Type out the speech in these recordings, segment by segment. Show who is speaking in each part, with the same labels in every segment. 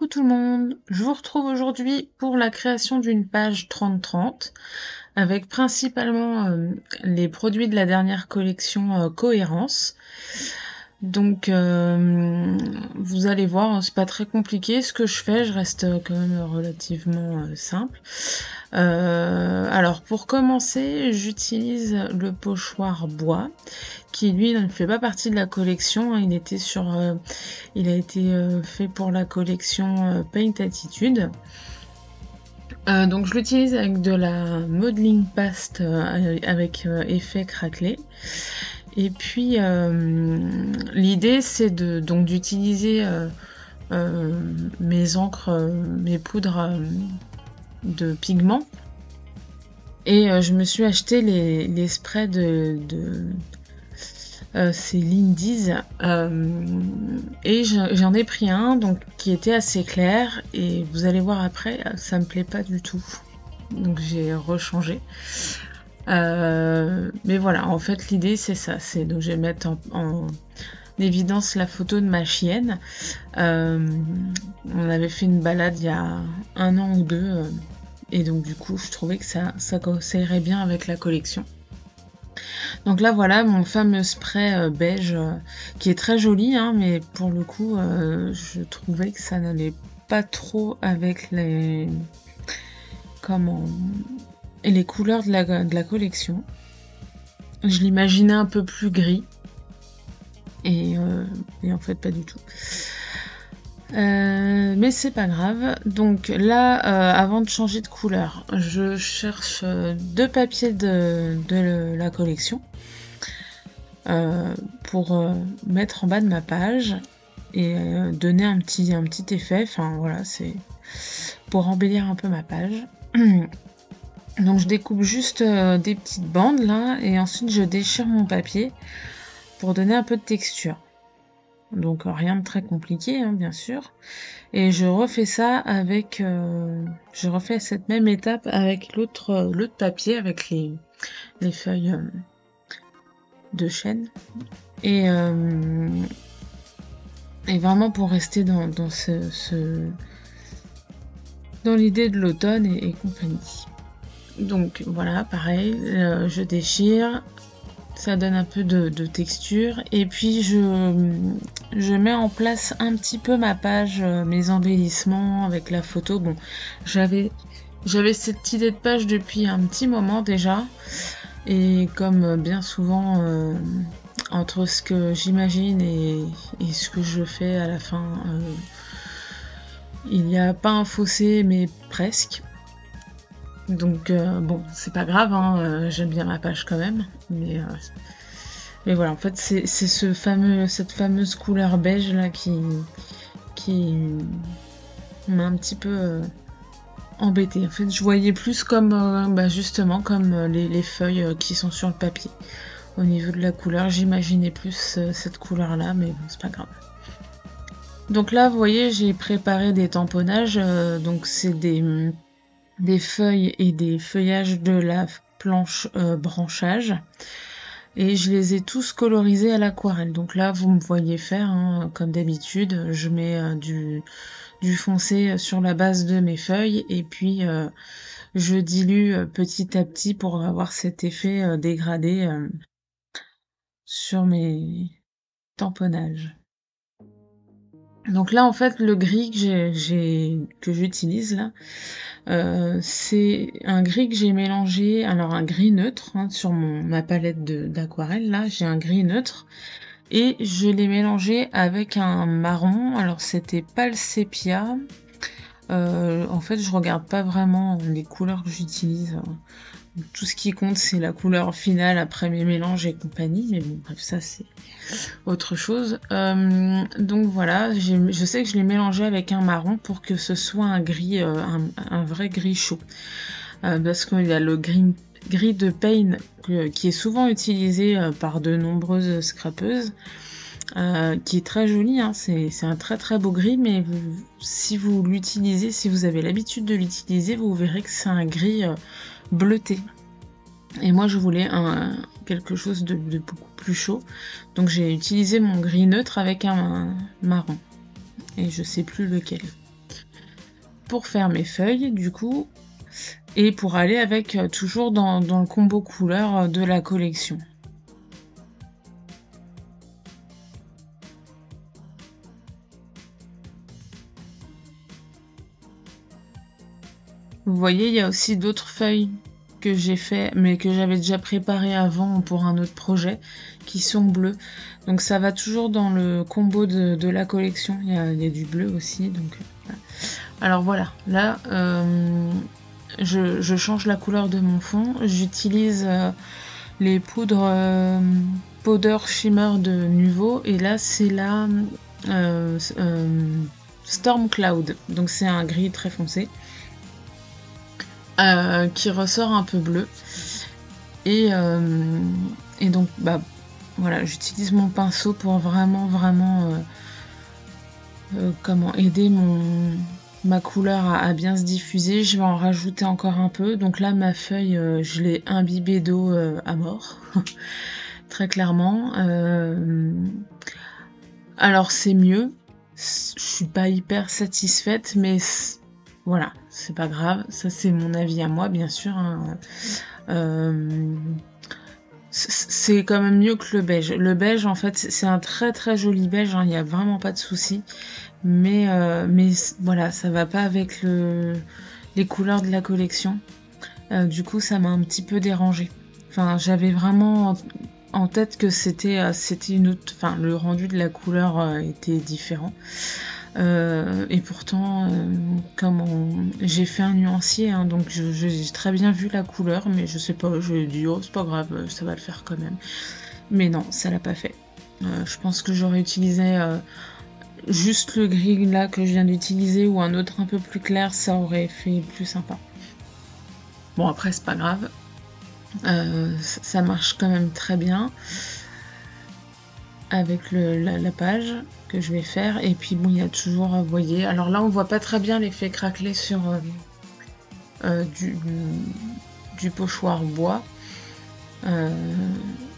Speaker 1: tout le monde, je vous retrouve aujourd'hui pour la création d'une page 30-30 avec principalement les produits de la dernière collection Cohérence. Donc vous allez voir, hein, c'est pas très compliqué ce que je fais, je reste quand même relativement simple. Alors pour commencer, j'utilise le pochoir bois qui lui ne fait pas partie de la collection, hein, il a été fait pour la collection Paint Attitude. Donc je l'utilise avec de la modeling paste avec effet craquelé. Et puis l'idée c'est d'utiliser mes encres, mes poudres de pigments. Et je me suis acheté les sprays c'est Lindy's et j'en ai pris un donc qui était assez clair et vous allez voir après ça me plaît pas du tout donc j'ai rechangé mais voilà, en fait l'idée c'est ça, c'est donc je vais mettre en évidence la photo de ma chienne. On avait fait une balade il y a 1 an ou 2 et donc du coup je trouvais que ça irait bien avec la collection. Donc là voilà mon fameux spray beige qui est très joli, hein, mais pour le coup je trouvais que ça n'allait pas trop avec les couleurs de la collection. Je l'imaginais un peu plus gris et en fait pas du tout. Mais c'est pas grave. Donc là, avant de changer de couleur, je cherche 2 papiers de la collection pour mettre en bas de ma page et donner un petit effet. Enfin voilà, c'est pour embellir un peu ma page. Donc je découpe juste des petites bandes là et ensuite je déchire mon papier pour donner un peu de texture. Donc rien de très compliqué, hein, bien sûr. Et je refais ça avec... je refais cette même étape avec l'autre papier, avec les feuilles de chêne. Et vraiment pour rester dans l'idée de l'automne et compagnie. Donc voilà, pareil, je déchire. Ça donne un peu de texture et puis je mets en place un petit peu ma page, mes embellissements avec la photo. Bon, j'avais cette idée de page depuis un petit moment déjà et comme bien souvent entre ce que j'imagine et ce que je fais à la fin, il n'y a pas un fossé mais presque. Donc bon, c'est pas grave, hein, j'aime bien ma page quand même, mais voilà, en fait c'est cette fameuse couleur beige là qui m'a un petit peu embêtée. En fait, je voyais plus comme justement comme les feuilles qui sont sur le papier. Au niveau de la couleur, j'imaginais plus cette couleur là, mais bon, c'est pas grave. Donc là, vous voyez, j'ai préparé des tamponnages, donc c'est des feuilles et des feuillages de la planche branchage et je les ai tous colorisés à l'aquarelle. Donc là vous me voyez faire, hein, comme d'habitude, je mets du foncé sur la base de mes feuilles et puis je dilue petit à petit pour avoir cet effet dégradé sur mes tamponnages. Donc là en fait le gris que j'utilise là, c'est un gris que j'ai mélangé, alors un gris neutre, hein, sur ma palette d'aquarelle là, j'ai un gris neutre et je l'ai mélangé avec un marron. Alors c'était pas le sépia, en fait je regarde pas vraiment les couleurs que j'utilise, tout ce qui compte c'est la couleur finale après mes mélanges et compagnie, mais bon bref, ça c'est autre chose. Donc voilà, je sais que je l'ai mélangé avec un marron pour que ce soit un gris, un vrai gris chaud, parce qu'il y a le gris de Paint qui est souvent utilisé par de nombreuses scrapeuses, qui est très joli, hein. C'est un très très beau gris, mais si vous l'utilisez, si vous avez l'habitude de l'utiliser, vous verrez que c'est un gris bleuté. Et moi je voulais quelque chose de beaucoup plus chaud, donc j'ai utilisé mon gris neutre avec un marron et je sais plus lequel. pour faire mes feuilles du coup, et pour aller avec toujours dans le combo couleur de la collection. Vous voyez, il y a aussi d'autres feuilles que j'ai fait, mais que j'avais déjà préparées avant pour un autre projet, qui sont bleues. Donc ça va toujours dans le combo de la collection. Il y a du bleu aussi. Donc voilà. Alors voilà, là je change la couleur de mon fond. J'utilise les poudres Powder Shimmer de Nuvo, et là c'est la Storm Cloud. Donc c'est un gris très foncé. Qui ressort un peu bleu, et donc bah voilà, j'utilise mon pinceau pour vraiment comment aider ma couleur à bien se diffuser. Je vais en rajouter encore un peu. Donc là ma feuille, je l'ai imbibée d'eau à mort très clairement. Alors c'est mieux, je suis pas hyper satisfaite, mais voilà, c'est pas grave, ça c'est mon avis à moi, bien sûr. Hein. C'est quand même mieux que le beige. Le beige, en fait, c'est un très joli beige, hein, il n'y a vraiment pas de souci. Mais voilà, ça va pas avec les couleurs de la collection. Du coup, ça m'a un petit peu dérangée. Enfin, j'avais vraiment en tête que c'était une autre. Enfin, le rendu de la couleur était différent. Et pourtant, j'ai fait un nuancier, hein, donc j'ai très bien vu la couleur, mais je sais pas, je dit oh c'est pas grave, ça va le faire quand même. Mais non, ça l'a pas fait. Je pense que j'aurais utilisé juste le gris là que je viens d'utiliser, ou un autre un peu plus clair, ça aurait fait plus sympa. Bon après c'est pas grave, ça marche quand même très bien avec la page que je vais faire. Et puis bon, il y a toujours, vous voyez, alors là on voit pas très bien l'effet craquelé sur du pochoir bois,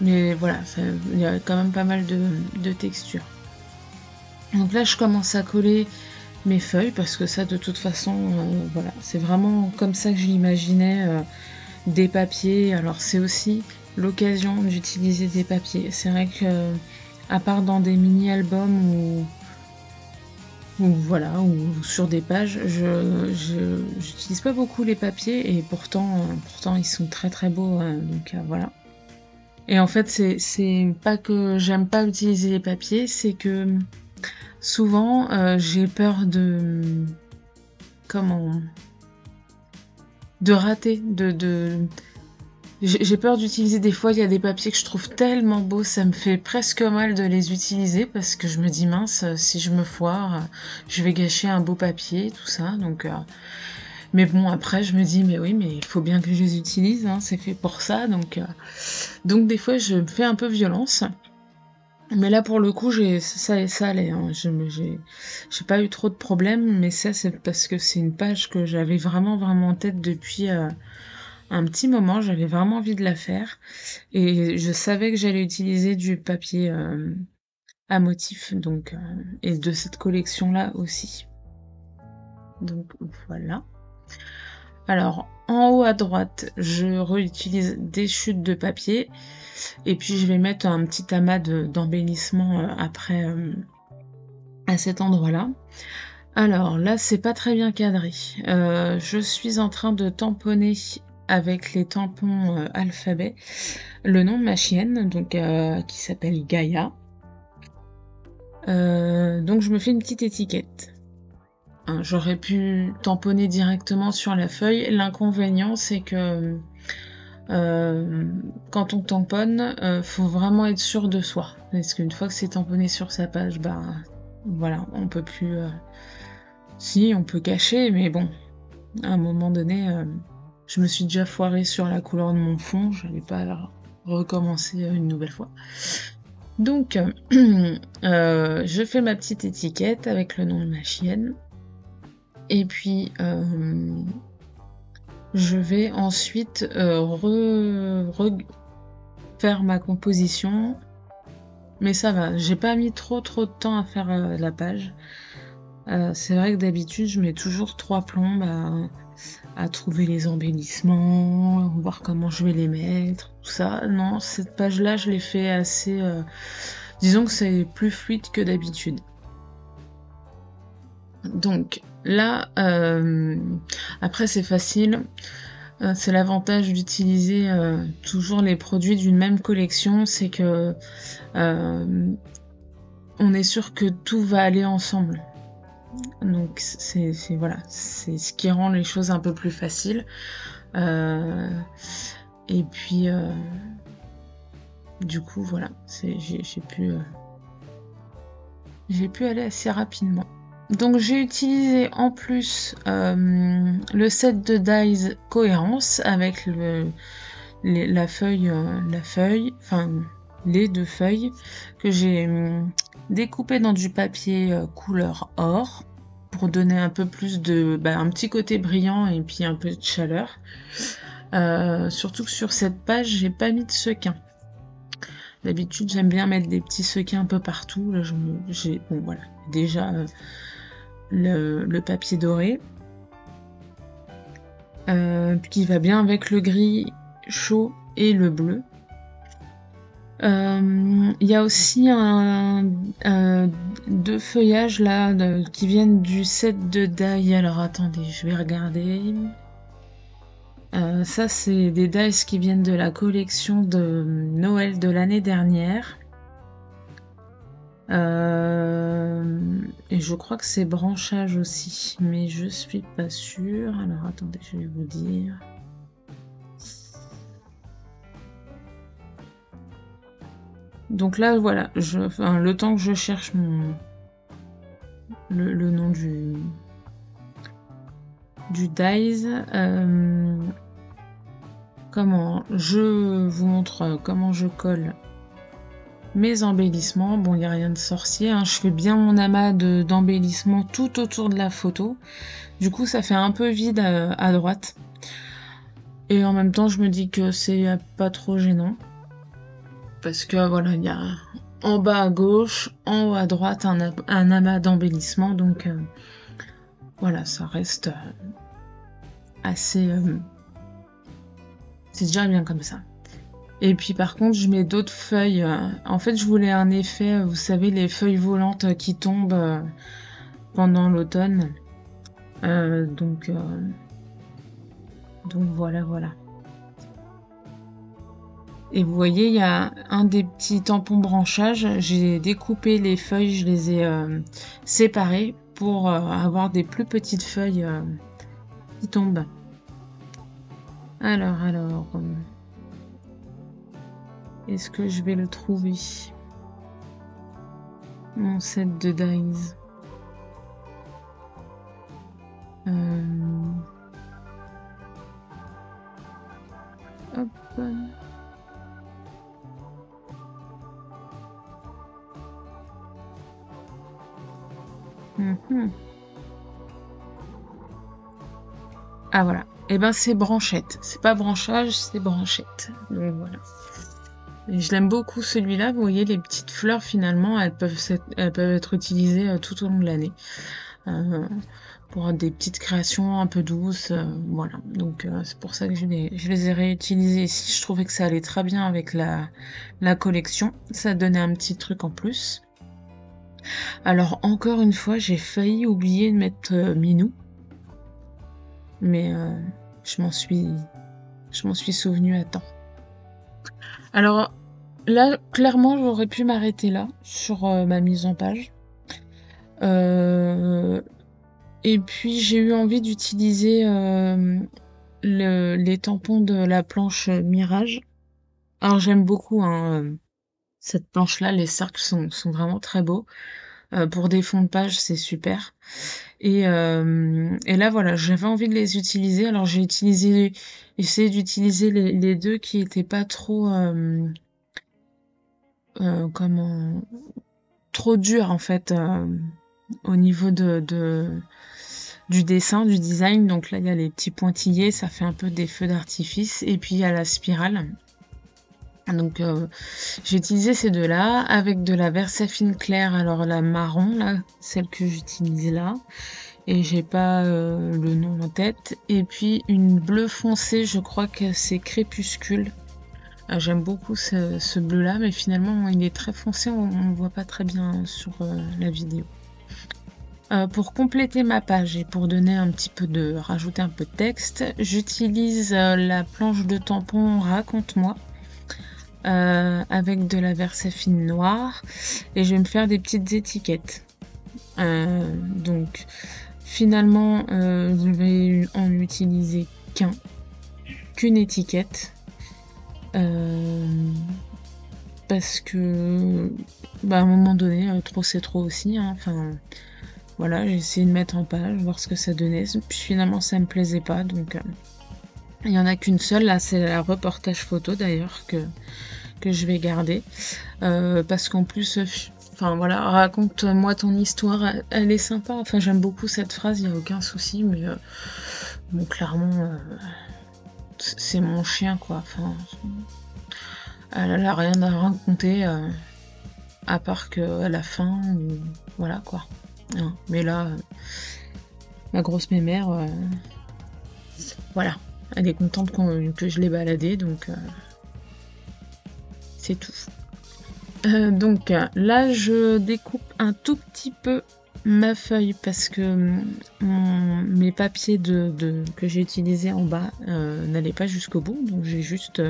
Speaker 1: mais voilà, il y a quand même pas mal de texture. Donc là je commence à coller mes feuilles, parce que ça de toute façon voilà, c'est vraiment comme ça que je l'imaginais, des papiers. Alors c'est aussi l'occasion d'utiliser des papiers. C'est vrai que à part dans des mini-albums ou voilà, ou sur des pages, j'utilise pas beaucoup les papiers, et pourtant ils sont très beaux, donc voilà. Et en fait, c'est pas que j'aime pas utiliser les papiers, c'est que souvent j'ai peur de rater, j'ai peur d'utiliser. Des fois, il y a des papiers que je trouve tellement beaux, ça me fait presque mal de les utiliser, parce que je me dis mince, si je me foire, je vais gâcher un beau papier, tout ça. Donc, mais bon, après, je me dis mais oui, mais il faut bien que je les utilise, hein, c'est fait pour ça. Donc des fois, je me fais un peu violence. Mais là, pour le coup, ça allait. Hein. J'ai pas eu trop de problèmes, mais ça, c'est parce que c'est une page que j'avais vraiment en tête depuis un petit moment. J'avais vraiment envie de la faire, et je savais que j'allais utiliser du papier à motif, donc et de cette collection-là aussi. Donc voilà. Alors, en haut à droite, je réutilise des chutes de papier, et puis je vais mettre un petit amas d'embellissement après à cet endroit-là. Alors là, c'est pas très bien cadré. Je suis en train de tamponner avec les tampons alphabet le nom de ma chienne, donc qui s'appelle Gaïa. Donc je me fais une petite étiquette. Hein, j'aurais pu tamponner directement sur la feuille. L'inconvénient, c'est que quand on tamponne, faut vraiment être sûr de soi. Parce qu'une fois que c'est tamponné sur sa page, bah voilà, on peut plus. Si, on peut cacher, mais bon, à un moment donné, je me suis déjà foirée sur la couleur de mon fond, je n'allais pas recommencer une nouvelle fois. Donc, je fais ma petite étiquette avec le nom de ma chienne. Et puis, je vais ensuite faire ma composition. Mais ça va, j'ai pas mis trop de temps à faire la page. C'est vrai que d'habitude, je mets toujours 3 plombes à trouver les embellissements, voir comment je vais les mettre, tout ça. Non, cette page-là, je l'ai fait assez... disons que c'est plus fluide que d'habitude. Donc là, après c'est facile. C'est l'avantage d'utiliser toujours les produits d'une même collection, c'est que on est sûr que tout va aller ensemble. Donc c'est voilà, c'est ce qui rend les choses un peu plus faciles. Et puis du coup voilà, j'ai pu aller assez rapidement. Donc j'ai utilisé en plus le set de dies cohérence avec la feuille, enfin les 2 feuilles que j'ai découpées dans du papier couleur or pour donner un peu plus de, un petit côté brillant et puis un peu de chaleur. Surtout que sur cette page, j'ai pas mis de sequins. D'habitude, j'aime bien mettre des petits sequins un peu partout. Là, bon voilà, déjà le papier doré, qui va bien avec le gris chaud et le bleu. Il y a aussi 2 feuillages là qui viennent du set de die. Alors attendez, je vais regarder. Ça c'est des dies qui viennent de la collection de Noël de l'année dernière. Et je crois que c'est branchage aussi, mais je suis pas sûre. Alors attendez, je vais vous dire. Donc là, voilà, le temps que je cherche le nom du dies, comment je vous montre comment je colle mes embellissements. Bon, il n'y a rien de sorcier, hein. Je fais bien mon amas d'embellissements tout autour de la photo. Du coup, ça fait un peu vide à droite. Et en même temps, je me dis que c'est pas trop gênant. Parce que voilà, il y a en bas à gauche, en haut à droite, un amas d'embellissement. Donc voilà, ça reste assez... c'est déjà bien comme ça. Et puis par contre, je mets d'autres feuilles. En fait, je voulais un effet, vous savez, les feuilles volantes qui tombent pendant l'automne. Donc voilà. Et vous voyez, il y a un des petits tampons branchage. J'ai découpé les feuilles, je les ai séparées pour avoir des plus petites feuilles qui tombent. Alors, est-ce que je vais le trouver? Mon set de dies. Hop. Ah voilà. Et ben c'est branchette. C'est pas branchage, c'est branchette. Donc voilà. Et je l'aime beaucoup celui-là. Vous voyez les petites fleurs finalement, elles peuvent être utilisées tout au long de l'année. Pour des petites créations un peu douces, voilà. Donc c'est pour ça que je les ai réutilisées ici. Je trouvais que ça allait très bien avec la collection. Ça donnait un petit truc en plus. Alors encore une fois, j'ai failli oublier de mettre Minou. Mais je m'en suis souvenue à temps. Alors là, clairement, j'aurais pu m'arrêter là sur ma mise en page. Et puis j'ai eu envie d'utiliser les tampons de la planche Mirage. Alors j'aime beaucoup cette planche-là, les cercles sont vraiment très beaux. Pour des fonds de page, c'est super. Et là voilà, j'avais envie de les utiliser. Alors j'ai essayé d'utiliser les 2 qui étaient pas trop trop durs en fait au niveau du dessin, du design. Donc là il y a les petits pointillés, ça fait un peu des feux d'artifice. Et puis il y a la spirale. Donc j'ai utilisé ces deux-là avec de la Versafine claire, alors la marron là, celle que j'utilise là, et j'ai pas le nom en tête, et puis une bleue foncée, je crois que c'est Crépuscule. J'aime beaucoup ce bleu-là, mais finalement il est très foncé, on ne voit pas très bien sur la vidéo. Pour compléter ma page et pour donner un petit peu de rajouter un peu de texte, j'utilise la planche de tampon Raconte-moi avec de la Versafine noire, et je vais me faire des petites étiquettes. Donc finalement je vais en utiliser qu'une étiquette parce que à un moment donné trop c'est trop aussi, hein. Enfin voilà, j'ai essayé de mettre en page, voir ce que ça donnait, puis finalement ça me plaisait pas, donc il y en a qu'une seule, là c'est la reportage photo d'ailleurs que je vais garder, parce qu'en plus, enfin voilà, raconte-moi ton histoire, elle est sympa, enfin j'aime beaucoup cette phrase, il n'y a aucun souci, mais bon clairement, c'est mon chien quoi, enfin, elle a rien à raconter, à part qu'à la fin, voilà quoi. Hein, mais là, ma grosse mémère, voilà, elle est contente que je l'ai baladée, donc c'est tout. Donc là, je découpe un tout petit peu ma feuille parce que mes papiers que j'ai utilisés en bas n'allaient pas jusqu'au bout, donc j'ai juste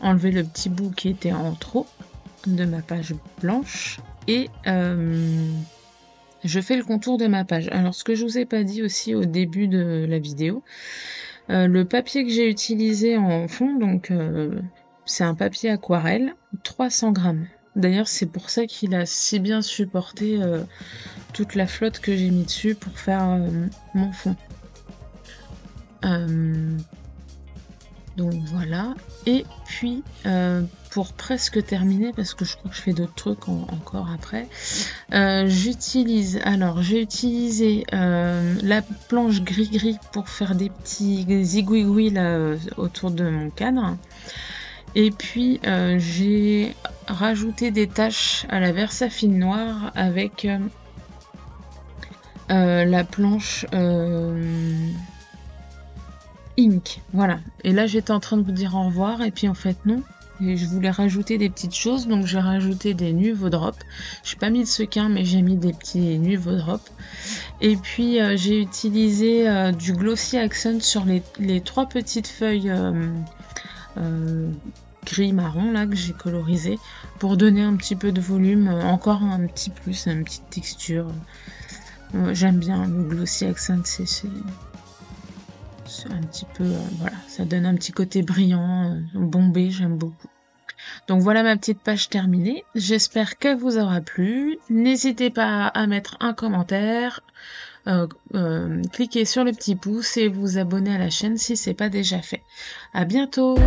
Speaker 1: enlevé le petit bout qui était en trop de ma page blanche, et je fais le contour de ma page. Alors ce que je vous ai pas dit aussi au début de la vidéo, le papier que j'ai utilisé en fond, donc c'est un papier aquarelle, 300 grammes. D'ailleurs c'est pour ça qu'il a si bien supporté toute la flotte que j'ai mis dessus pour faire mon fond. Donc voilà, et puis pour presque terminer, parce que je crois que je fais d'autres trucs encore après, j'ai utilisé la planche gris-gris pour faire des petits zigouigouis là autour de mon cadre, et puis j'ai rajouté des taches à la Versafine noire avec la planche Ink, voilà. Et là j'étais en train de vous dire au revoir, et puis en fait non, et je voulais rajouter des petites choses, donc j'ai rajouté des Nuvo Drop. J'ai pas mis de sequin, mais j'ai mis des petits Nuvo Drop. Et puis j'ai utilisé du Glossy Accent sur les 3 petites feuilles gris marron là que j'ai colorisé pour donner un petit peu de volume, encore un petit plus, une petite texture. J'aime bien le Glossy Accent, c'est un petit peu, voilà, ça donne un petit côté brillant, bombé, j'aime beaucoup. Donc voilà ma petite page terminée, j'espère qu'elle vous aura plu. N'hésitez pas à mettre un commentaire, cliquez sur le petit pouce et vous abonner à la chaîne si c'est pas déjà fait. À bientôt.